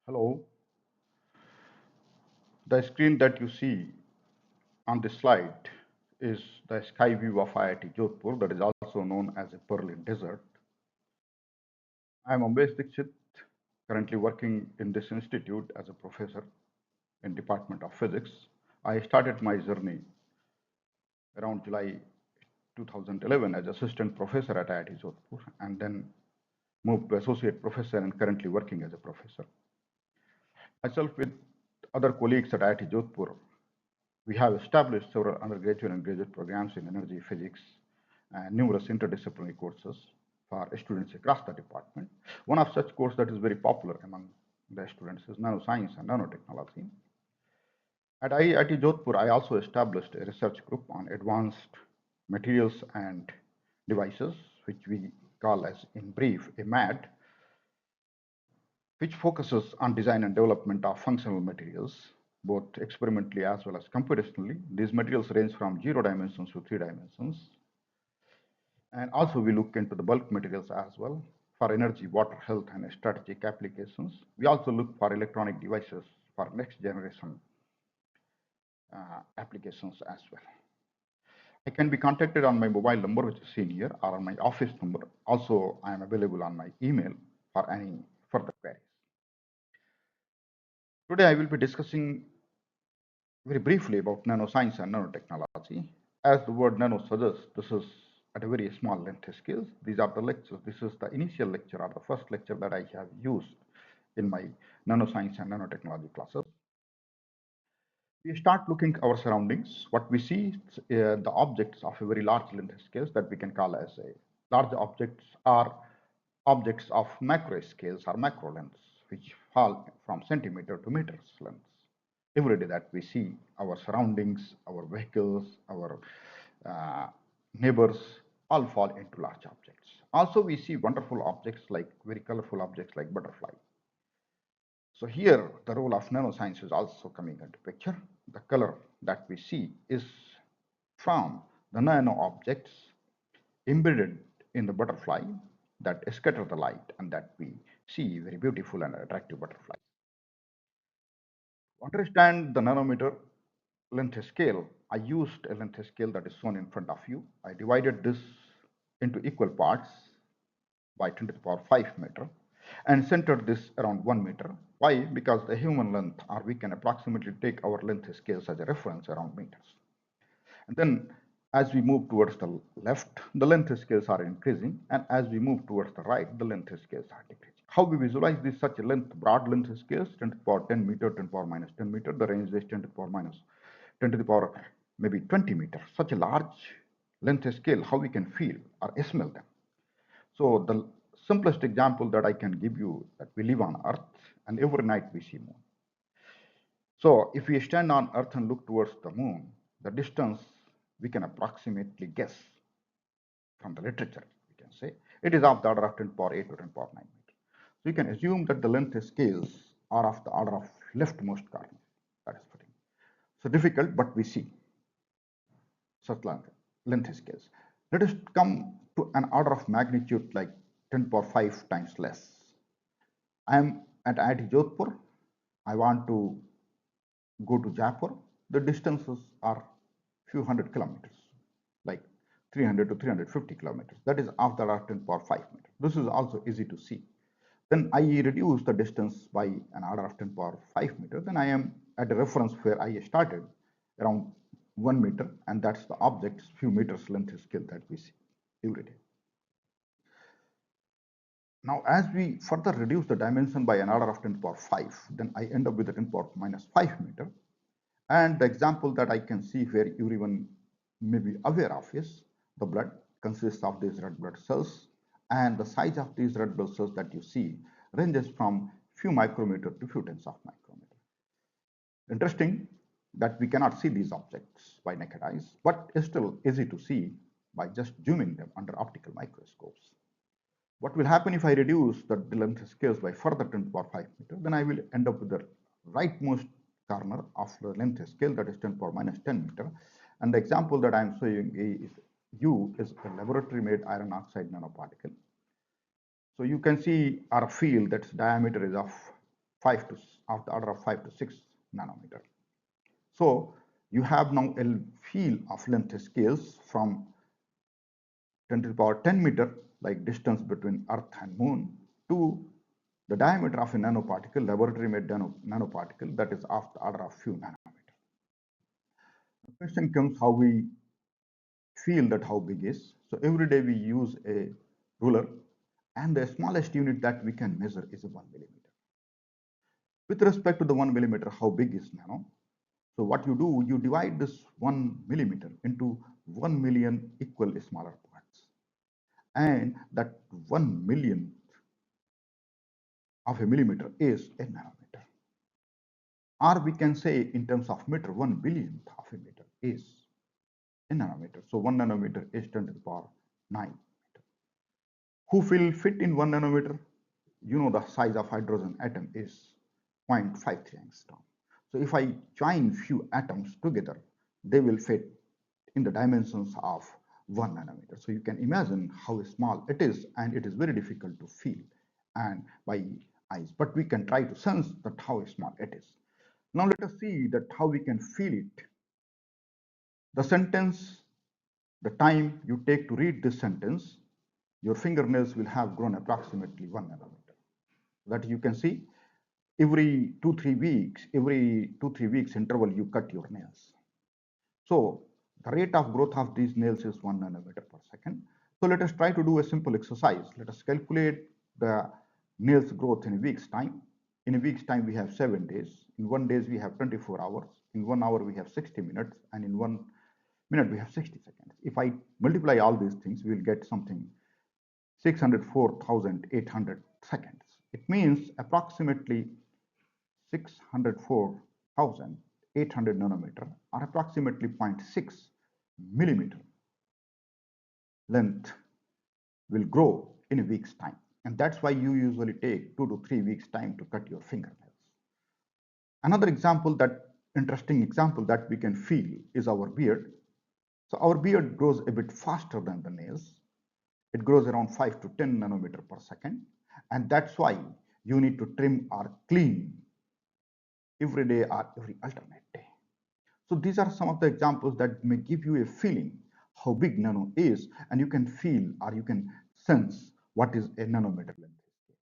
Hello. The screen that you see on this slide is the sky view of IIT Jodhpur, that is also known as a Berlin Desert. I am Ambesh Dixit, currently working in this institute as a professor in Department of Physics. I started my journey around July 2011 as assistant professor at IIT Jodhpur and then moved to associate professor and currently working as a professor. Myself with other colleagues at IIT Jodhpur, we have established several undergraduate and graduate programs in energy physics and numerous interdisciplinary courses for students across the department. One of such courses that is very popular among the students is NanoScience and Nanotechnology. At IIT Jodhpur, I also established a research group on advanced materials and devices, which we call as in brief a MAD, which focuses on design and development of functional materials, both experimentally as well as computationally. These materials range from 0 dimensions to 3 dimensions. And also we look into the bulk materials as well for energy, water, health, and strategic applications. We also look for electronic devices for next generation applications as well. I can be contacted on my mobile number, which is seen here, or on my office number. Also, I am available on my email for any further queries. Today, I will be discussing very briefly about nanoscience and nanotechnology. As the word nano suggests, this is at a very small length scale. These are the lectures. This is the initial lecture or the first lecture that I have used in my nanoscience and nanotechnology classes. We start looking at our surroundings. What we see is the objects of a very large length scales that we can call as a large objects are objects of macro scales or macro lengths, which fall from centimeter to meters lengths. Every day that we see our surroundings, our vehicles, our neighbors all fall into large objects. Also, we see wonderful objects like very colorful objects like butterfly. So here, the role of nanoscience is also coming into picture. The color that we see is from the nano objects embedded in the butterfly that scatter the light and that we see very beautiful and attractive butterflies. To understand the nanometer length scale, I used a length scale that is shown in front of you. I divided this into equal parts by 10 to the power 5 meter and centered this around 1 meter. Why? Because the human length, or we can approximately take our length scales as a reference around meters. And then as we move towards the left, the length scales are increasing, and as we move towards the right, the length scales are decreasing. How we visualize this such a length, broad length scales, 10 to the power 10 meter, 10 to the power minus 10 meter, the range is 10 to the power minus 10 to the power maybe 20 meters. Such a large length scale, how we can feel or smell them. So the simplest example that I can give you, that we live on Earth and every night we see moon. So if we stand on Earth and look towards the moon, the distance we can approximately guess from the literature, we can say it is of the order of 10 to the power 8 to 10 to the power 9 meters. So you can assume that the length scales are of the order of leftmost corner. That is pretty so difficult, but we see such length scales. Let us come to an order of magnitude like 10 to the power 5 times less. I am at IIT Jodhpur. I want to go to Jaipur. The distances are few hundred kilometers, like 300 to 350 kilometers. That is of the order of 10 to the power 5 meters. This is also easy to see. Then I reduce the distance by an order of 10 to the power 5 meters. Then I am at a reference where I started around 1 meter, and that's the object's few meters length scale that we see every day. Now, as we further reduce the dimension by an order of 10 to the power 5, then I end up with a 10 to the power minus 5 meter. And the example that I can see where everyone may be aware of is the blood consists of these red blood cells, and the size of these red blood cells that you see ranges from few micrometer to few tens of micrometer. Interesting that we cannot see these objects by naked eyes, but it's still easy to see by just zooming them under optical microscopes. What will happen if I reduce the length scales by further 10 to the power 5 meter? Then I will end up with the rightmost corner of the length scale, that is 10 to the power minus 10 meter. And the example that I am showing is a laboratory made iron oxide nanoparticle. So you can see or feel that its diameter is of of the order of 5 to 6 nanometer. So you have now a field of length scales from 10 to the power 10 meter, like distance between Earth and Moon, to the diameter of a nanoparticle, laboratory-made nanoparticle, that is of the order of few nanometers. The question comes how we feel that how big is. So every day we use a ruler, and the smallest unit that we can measure is 1 millimeter. With respect to the 1 millimeter, how big is nano? So what you do, you divide this 1 millimeter into 1 million equal smaller parts. And that 1 millionth of a millimeter is a nanometer. Or we can say in terms of meter, 1 billionth of a meter is a nanometer. So 1 nanometer is 10 to the power 9 meter. Who will fit in 1 nanometer? You know the size of hydrogen atom is 0.53 angstrom. So if I join few atoms together, they will fit in the dimensions of 1 nanometer. So you can imagine how small it is, and it is very difficult to feel and by eyes, but we can try to sense that how small it is. Now let us see that how we can feel it. The sentence, the time you take to read this sentence, your fingernails will have grown approximately 1 nanometer. That you can see every 2-3 weeks interval you cut your nails. So the rate of growth of these nails is 1 nanometer per second. So let us try to do a simple exercise. Let us calculate the nails growth in a week's time. In a week's time, we have 7 days. In 1 day, we have 24 hours. In 1 hour, we have 60 minutes. And in 1 minute, we have 60 seconds. If I multiply all these things, we will get something 604,800 seconds. It means approximately 604,800 nanometer, or approximately 0.6 millimeter length will grow in a week's time. And that's why you usually take 2 to 3 weeks time to cut your fingernails. Another example, that interesting example that we can feel is our beard. So our beard grows a bit faster than the nails. It grows around 5 to 10 nanometer per second. And that's why you need to trim or clean every day or every alternate day. So these are some of the examples that may give you a feeling how big nano is, and you can feel or you can sense what is a nanometer length scale.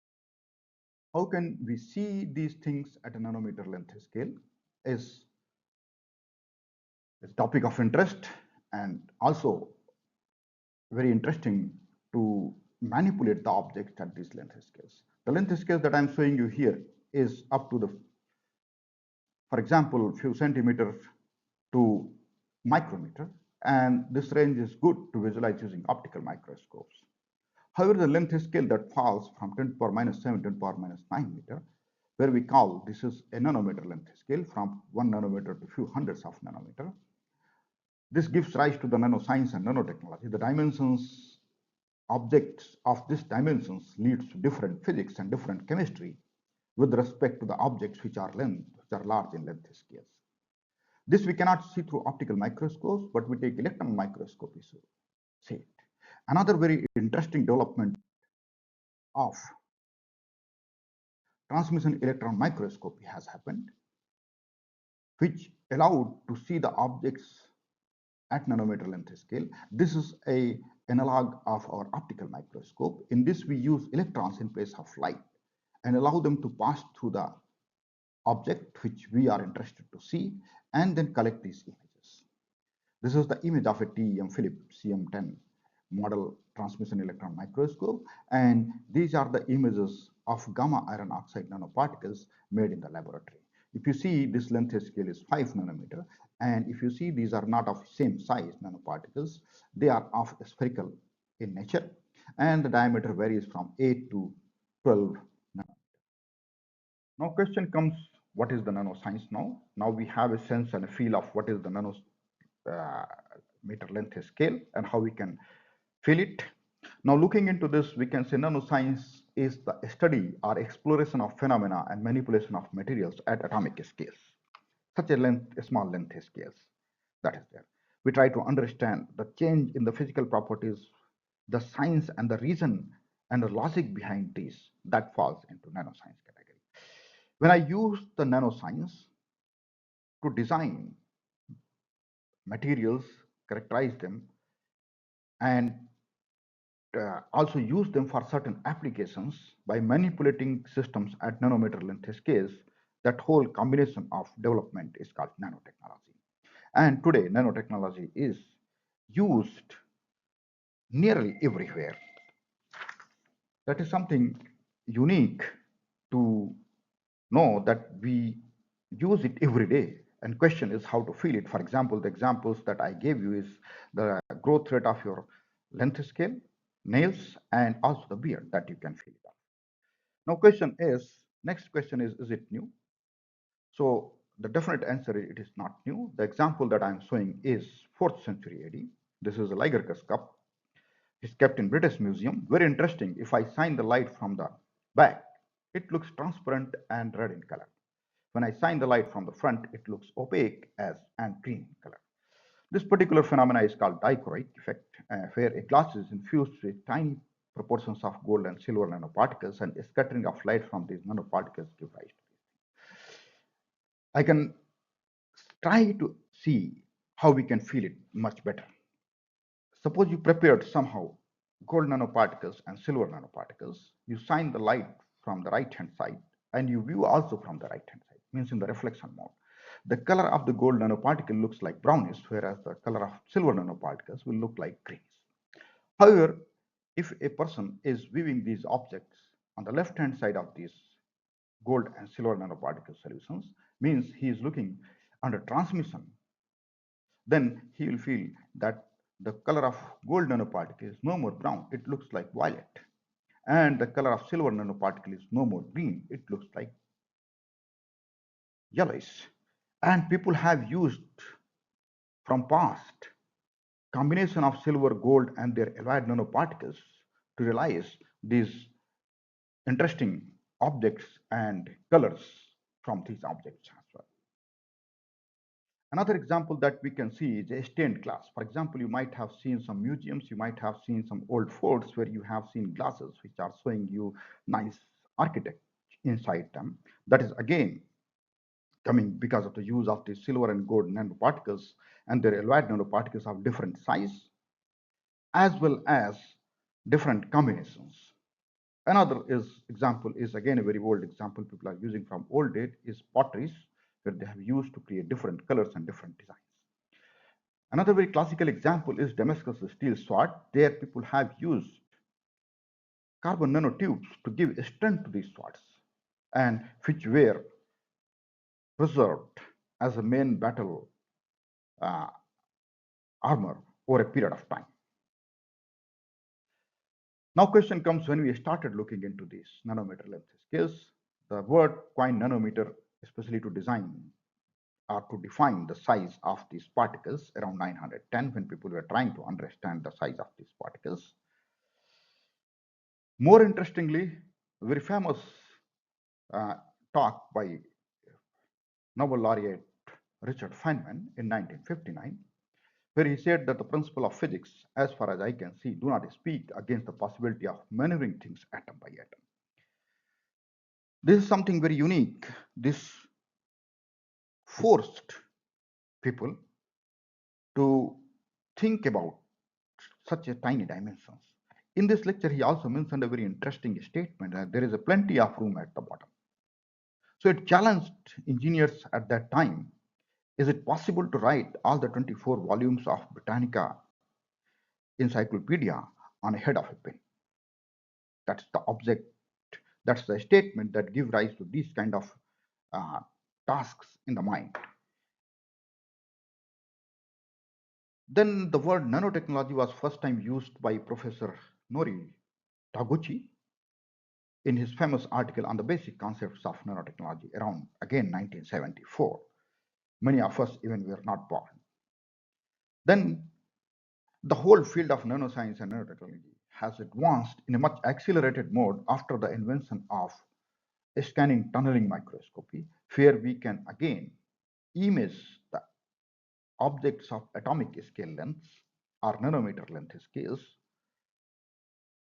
How can we see these things at a nanometer length scale is a topic of interest, and also very interesting to manipulate the objects at these length scales. The length scales that I'm showing you here is up to the, for example, few centimeters to micrometer, and this range is good to visualize using optical microscopes. However, the length scale that falls from 10 to the power minus 7 to 10 to the power minus 9 meter, where we call this is a nanometer length scale from 1 nanometer to few hundreds of nanometer. This gives rise to the NanoScience and nanotechnology. The dimensions, objects of these dimensions leads to different physics and different chemistry with respect to the objects which are large in length scales. This we cannot see through optical microscopes, but we take electron microscopy to see it. Another very interesting development of transmission electron microscopy has happened, which allowed to see the objects at nanometer length scale. This is an analog of our optical microscope. In this, we use electrons in place of light and allow them to pass through the object which we are interested to see, and then collect these images. This is the image of a TEM Philips CM10 model transmission electron microscope, and these are the images of gamma iron oxide nanoparticles made in the laboratory. If you see, this length scale is 5 nanometer, and if you see, these are not of same size nanoparticles, they are of spherical in nature, and the diameter varies from 8 to 12 nanometer. Now question comes, what is the nanoscience now? Now we have a sense and a feel of what is the nanometer length scale and how we can feel it. Now looking into this, we can say nanoscience is the study or exploration of phenomena and manipulation of materials at atomic scales, such a small length scales that is there. We try to understand the change in the physical properties, the science and the reason and the logic behind these, that falls into nanoscience category. When I use the nanoscience to design materials, characterize them, and also use them for certain applications by manipulating systems at nanometer length scales, that whole combination of development is called nanotechnology. And today, nanotechnology is used nearly everywhere. That is something unique to know that we use it every day. And question is how to feel it. For example, the examples that I gave you is the growth rate of your length scale, nails, and also the beard that you can feel it. Now, next question is it new? So the definite answer is it is not new. The example that I'm showing is 4th century AD. This is a Lygarchus cup. It's kept in British Museum. Very interesting. If I shine the light from the back, it looks transparent and red in color. When I shine the light from the front, it looks opaque and green in color. This particular phenomena is called dichroic effect, where a glass is infused with tiny proportions of gold and silver nanoparticles, and a scattering of light from these nanoparticles give rise to this. I can try to see how we can feel it much better. Suppose you prepared somehow gold nanoparticles and silver nanoparticles, you shine the light from the right hand side and you view also from the right hand side, means in the reflection mode. The color of the gold nanoparticle looks like brownish, whereas the color of silver nanoparticles will look like greenish. However, if a person is viewing these objects on the left hand side of these gold and silver nanoparticle solutions, means he is looking under transmission, then he will feel that the color of gold nanoparticle is no more brown, it looks like violet. And the color of silver nanoparticle is no more green, it looks like yellowish. And people have used from past combination of silver, gold, and their allied nanoparticles to realize these interesting objects and colors from these objects as well. Another example that we can see is a stained glass. For example, you might have seen some museums, you might have seen some old forts where you have seen glasses which are showing you nice architecture inside them. That is again coming because of the use of the silver and gold nanoparticles and their alloyed nanoparticles of different size as well as different combinations. Another example is again a very old example people are using from old date is potteries, where they have used to create different colors and different designs. Another very classical example is Damascus steel sword. There people have used carbon nanotubes to give strength to these swords, and which were preserved as a main battle uh, armor over a period of time. Now question comes when we started looking into these nanometer length scales. The word coined nanometer especially to design or to define the size of these particles around 910 when people were trying to understand the size of these particles. More interestingly, a very famous uh, talk by Nobel laureate Richard Feynman in 1959, where he said that the principle of physics, as far as I can see, do not speak against the possibility of maneuvering things atom by atom. This is something very unique. This forced people to think about such a tiny dimensions. In this lecture, he also mentioned a very interesting statement that there is a plenty of room at the bottom. So it challenged engineers at that time. Is it possible to write all the 24 volumes of Britannica encyclopedia on a head of a pin? That's the object. That's the statement that gives rise to these kind of tasks in the mind. Then the word nanotechnology was first time used by Professor Nori Taguchi in his famous article on the basic concepts of nanotechnology around, again, 1974. Many of us even were not born. Then the whole field of nanoscience and nanotechnology has advanced in a much accelerated mode after the invention of scanning tunneling microscopy, where we can again image the objects of atomic scale lengths or nanometer length scales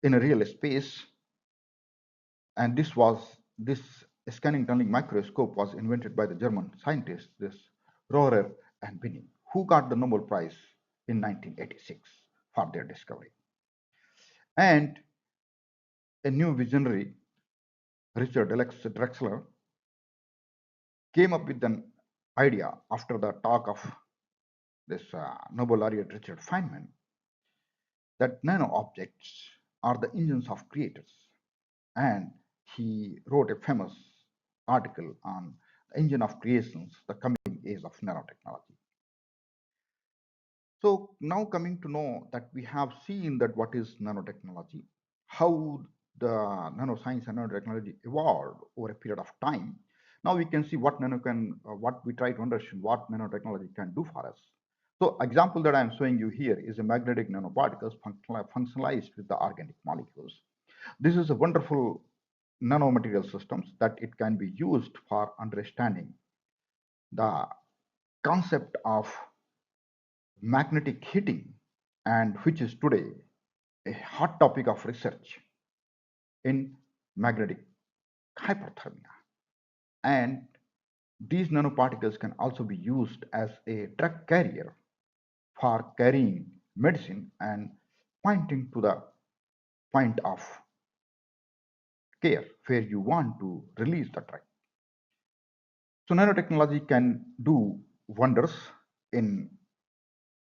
in a real space. And this scanning tunneling microscope was invented by the German scientists, this Rohrer and Binning, who got the Nobel Prize in 1986 for their discovery. And a new visionary, Richard Drexler, came up with an idea after the talk of this Nobel laureate Richard Feynman that nano objects are the engines of creators. And he wrote a famous article on the engine of creations, the coming age of nanotechnology. So now coming to know that we have seen that what is nanotechnology, how the nanoscience and nanotechnology evolved over a period of time. Now we can see what what we try to understand what nanotechnology can do for us. So example that I am showing you here is a magnetic nanoparticles functionalized with the organic molecules. This is a wonderful nanomaterial systems that it can be used for understanding the concept of magnetic heating, and which is today a hot topic of research in magnetic hyperthermia. And these nanoparticles can also be used as a drug carrier for carrying medicine and pointing to the point of care where you want to release the drug. So nanotechnology can do wonders in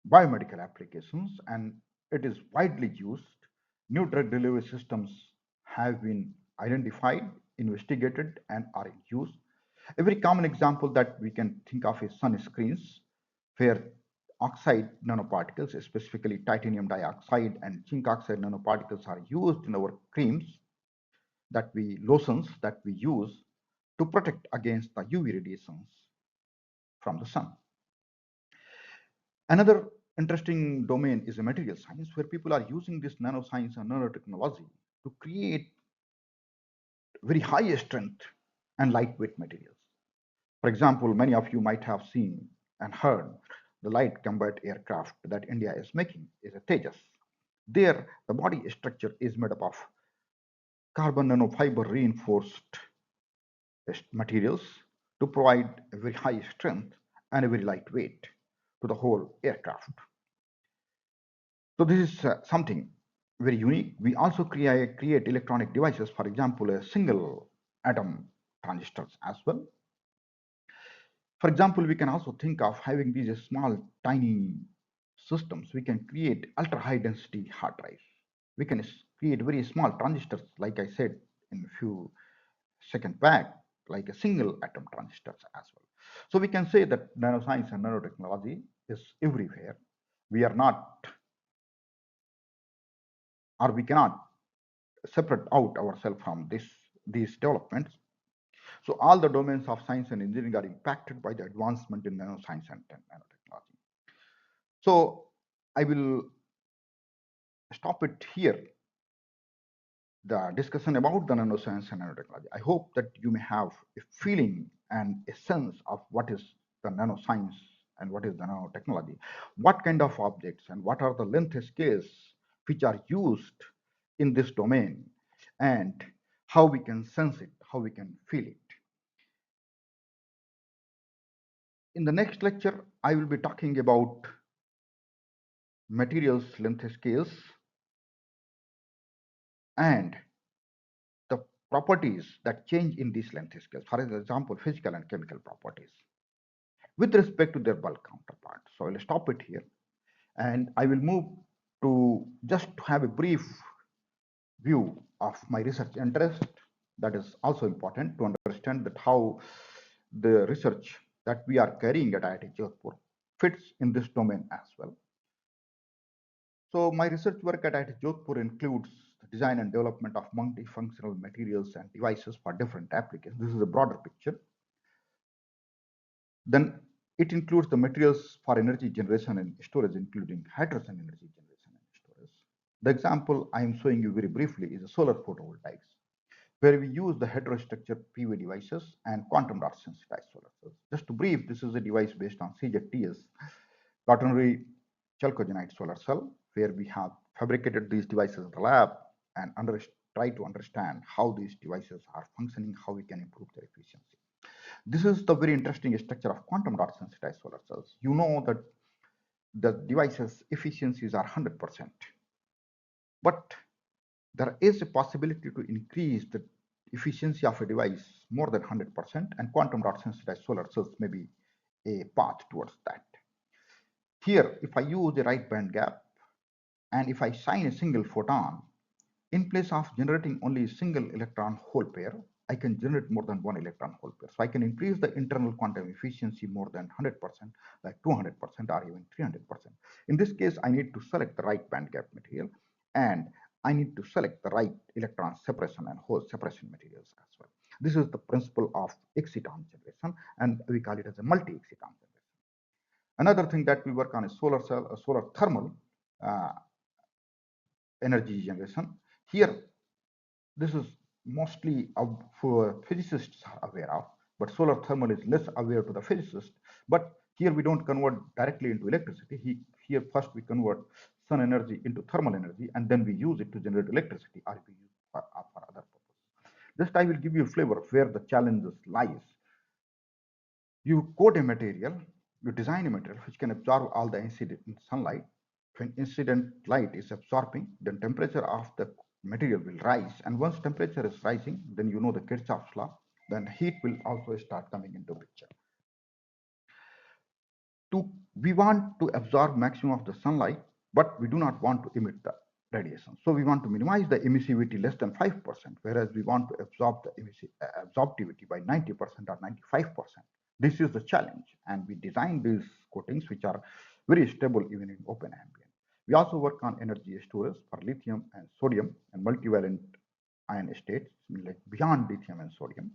biomedical applications, and it is widely used. New drug delivery systems have been identified, investigated, and are in use. A very common example that we can think of is sunscreens, where oxide nanoparticles, specifically titanium dioxide and zinc oxide nanoparticles, are used in our creams lotions that we use to protect against the UV radiations from the sun. Another interesting domain is a material science, where people are using this nanoscience and nanotechnology to create very high strength and lightweight materials. For example, many of you might have seen and heard the light combat aircraft that India is making is a Tejas. There, the body structure is made up of carbon nanofiber reinforced materials to provide a very high strength and a very lightweight to the whole aircraft. So this is something very unique. We also create electronic devices, for example, a single atom transistors as well. For example, we can also think of having these small, tiny systems. We can create ultra high density hard drives. We can create very small transistors, like I said in a few seconds back, like a single atom transistors as well. So we can say that nanoscience and nanotechnology is everywhere. We are not, or we cannot separate out ourselves from these developments. So all the domains of science and engineering are impacted by the advancement in nanoscience and nanotechnology. So I will stop it here, the discussion about the nanoscience and nanotechnology. I hope that you may have a feeling and a sense of what is the nanoscience and what is the nanotechnology, what kind of objects and what are the length scales which are used in this domain, and how we can sense it, how we can feel it. In the next lecture, I will be talking about materials length scales and the properties that change in these length scales, for example, physical and chemical properties, with respect to their bulk counterparts. So I'll stop it here, and I will move to just have a brief view of my research interest. That is also important to understand that how the research that we are carrying at IIT Jodhpur fits in this domain as well. So my research work at IIT Jodhpur includes the design and development of multifunctional materials and devices for different applications. This is a broader picture. Then it includes the materials for energy generation and storage, including hydrogen energy generation and storage. The example I am showing you very briefly is a solar photovoltaics, where we use the heterostructure PV devices and quantum dot sensitized solar cells. Just to brief, this is a device based on CZTS, quaternary chalcogenide solar cell, where we have fabricated these devices in the lab and try to understand how these devices are functioning, how we can improve their efficiency. This is the very interesting structure of quantum dot sensitized solar cells. You know that the device's efficiencies are 100%, but there is a possibility to increase the efficiency of a device more than 100%, and quantum dot sensitized solar cells may be a path towards that. Here, if I use the right band gap and if I shine a single photon, in place of generating only a single electron hole pair, I can generate more than one electron hole pair. So I can increase the internal quantum efficiency more than 100%, like 200% or even 300%. In this case, I need to select the right band gap material, and I need to select the right electron separation and hole separation materials as well. This is the principle of exciton generation, and we call it as a multi-exciton generation. Another thing that we work on is solar cell, solar thermal energy generation. Here, this is mostly for physicists are aware of, but solar thermal is less aware to the physicist. But here we don't convert directly into electricity. Here first we convert sun energy into thermal energy, and then we use it to generate electricity, or we use for other purposes. Just I will give you a flavor of where the challenges lies. You coat a material, you design a material which can absorb all the incident sunlight. When incident light is absorbing, then temperature of the material will rise, and once temperature is rising, then you know the Kirchhoff's law, then heat will also start coming into picture. We want to absorb maximum of the sunlight, but we do not want to emit the radiation. So we want to minimize the emissivity less than 5%, whereas we want to absorb the absorptivity by 90% or 95%. This is the challenge, and we design these coatings which are very stable even in open ambient. We also work on energy storage for lithium and sodium and multivalent ion states, like beyond lithium and sodium.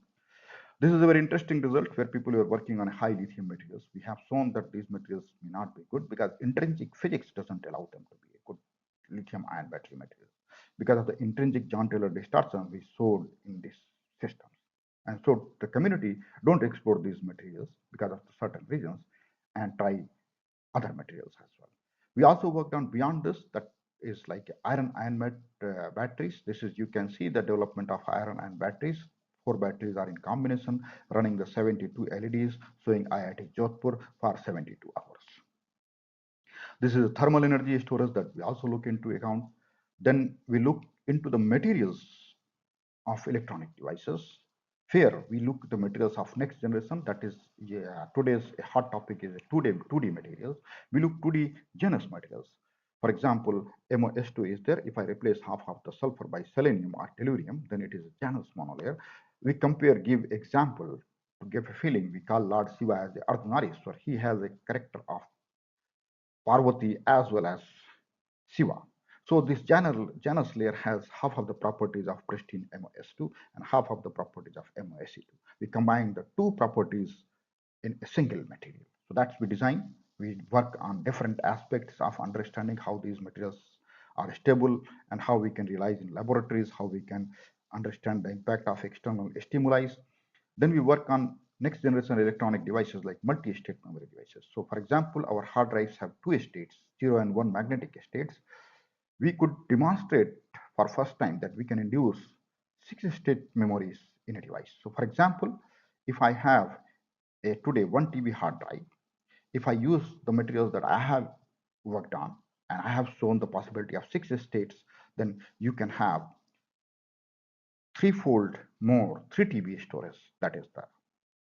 This is a very interesting result where people are working on high lithium materials. We have shown that these materials may not be good because intrinsic physics doesn't allow them to be a good lithium ion battery material. Because of the intrinsic John Taylor distortion we showed in these systems. And so the community don't explore these materials because of certain reasons and try other materials as well. We also worked on beyond this, that is like iron batteries. This is, you can see the development of iron ion batteries. 4 batteries are in combination running the 72 LEDs showing IIT Jodhpur for 72 hours. This is thermal energy storage that we also look into account. Then we look into the materials of electronic devices. Here we look at the materials of next generation, that is today's hot topic is 2D materials. We look 2D genus materials. For example, MOS2 is there. If I replace half of the sulfur by selenium or tellurium, then it is a Janus monolayer. We give example to give a feeling. We call Lord Shiva as the Ardhanarishwar. He has a character of Parvati as well as Shiva. So this Janus layer has half of the properties of pristine MOS2 and half of the properties of MOSE2. We combine the two properties in a single material. So that's we design. We work on different aspects of understanding how these materials are stable and how we can realize in laboratories, how we can understand the impact of external stimuli. Then we work on next generation electronic devices like multi-state memory devices. So for example, our hard drives have 2 states, 0 and 1 magnetic states. We could demonstrate for first time that we can induce 6-state memories in a device. So for example, if I have today 1 TB hard drive, if I use the materials that I have worked on and I have shown the possibility of 6 states, then you can have 3-fold more 3 TB storage that is there.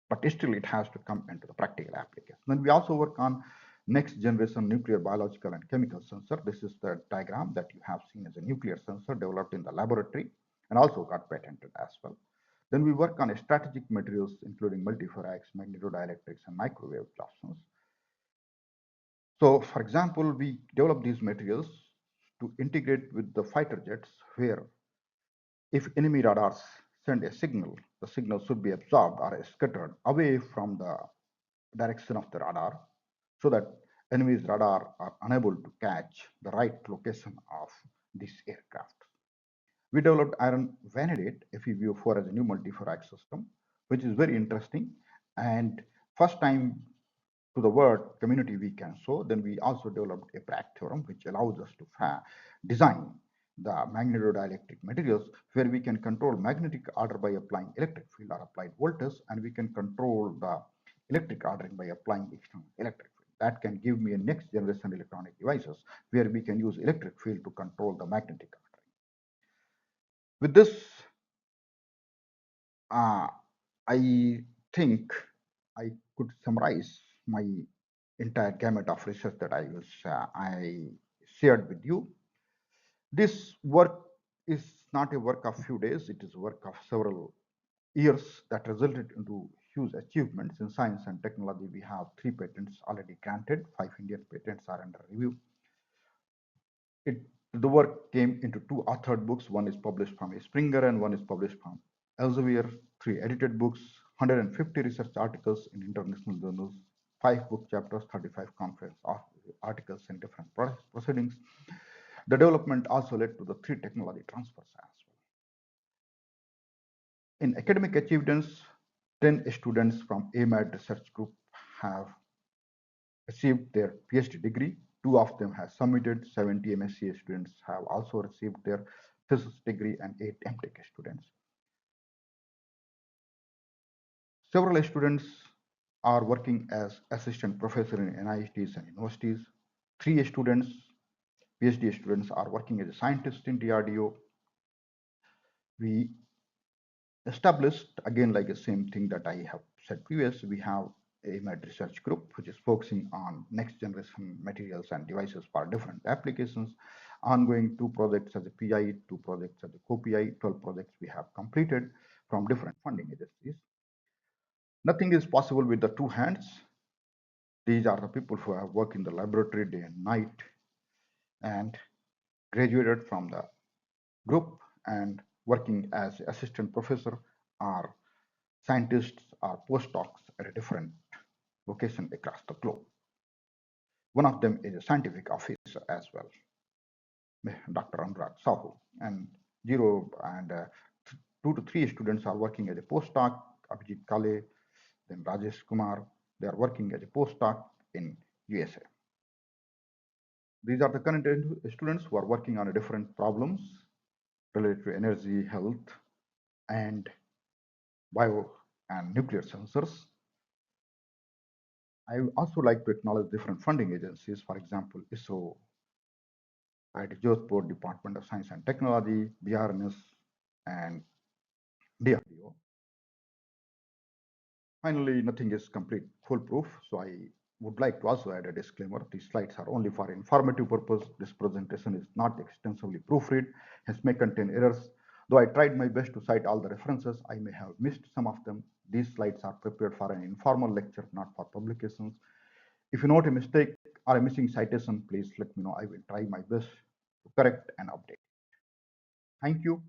But still it has to come into the practical application. Then we also work on next generation nuclear, biological and chemical sensor. This is the diagram that you have seen as a nuclear sensor developed in the laboratory and also got patented as well. Then we work on strategic materials including multiferrites, magnetodielectrics and microwave absorptions. So for example, we develop these materials to integrate with the fighter jets, where if enemy radars send a signal, the signal should be absorbed or scattered away from the direction of the radar, so that enemy's radar are unable to catch the right location of this aircraft. We developed iron vanadate FeVO4 as a new multiferrite system, which is very interesting. And first time to the world community we can show. Then we also developed a Bragg theorem, which allows us to design the magnetodielectric materials, where we can control magnetic order by applying electric field or applied voltage, and we can control the electric ordering by applying external electric field. That can give me a next generation electronic devices where we can use electric field to control the magnetic ordering. With this, uh, I think I could summarize my entire gamut of research that I shared with you. This work is not a work of few days; it is a work of several years that resulted into huge achievements in science and technology. We have 3 patents already granted, 5 Indian patents are under review. The work came into 2 authored books. One is published from Springer and one is published from Elsevier. 3 edited books, 150 research articles in international journals, 5 book chapters, 35 conference articles in different proceedings. The development also led to the 3 technology transfers as well. In academic achievements, 10 students from AMAD research group have received their PhD degree. 2 of them have submitted. 70 MSc students have also received their thesis degree, and 8 MTech students. Several students are working as assistant professor in NITs and universities. 3 PhD students are working as a scientist in DRDO. We established, again, like the same thing that I have said previously, we have a med research group which is focusing on next generation materials and devices for different applications. Ongoing 2 projects as a PI, 2 projects as a co-PI, 12 projects we have completed from different funding agencies. Nothing is possible with the 2 hands. These are the people who have worked in the laboratory day and night and graduated from the group and working as assistant professor or scientists or postdocs at a different location across the globe. One of them is a scientific officer as well, Dr. Anurag Sahu, and 2 to 3 students are working as a postdoc, Abhijit Kale, then Rajesh Kumar. They are working as a postdoc in USA. These are the current students who are working on different problems related to energy, health, and bio and nuclear sensors. I would also like to acknowledge different funding agencies, for example, ISRO, IIT Jodhpur, Department of Science and Technology, BRNS, and DRDO. Finally, nothing is complete foolproof, so I would like to also add a disclaimer. These slides are only for informative purpose. This presentation is not extensively proofread, hence may contain errors. Though I tried my best to cite all the references, I may have missed some of them. These slides are prepared for an informal lecture, not for publications. If you note a mistake or a missing citation, please let me know. I will try my best to correct and update. Thank you.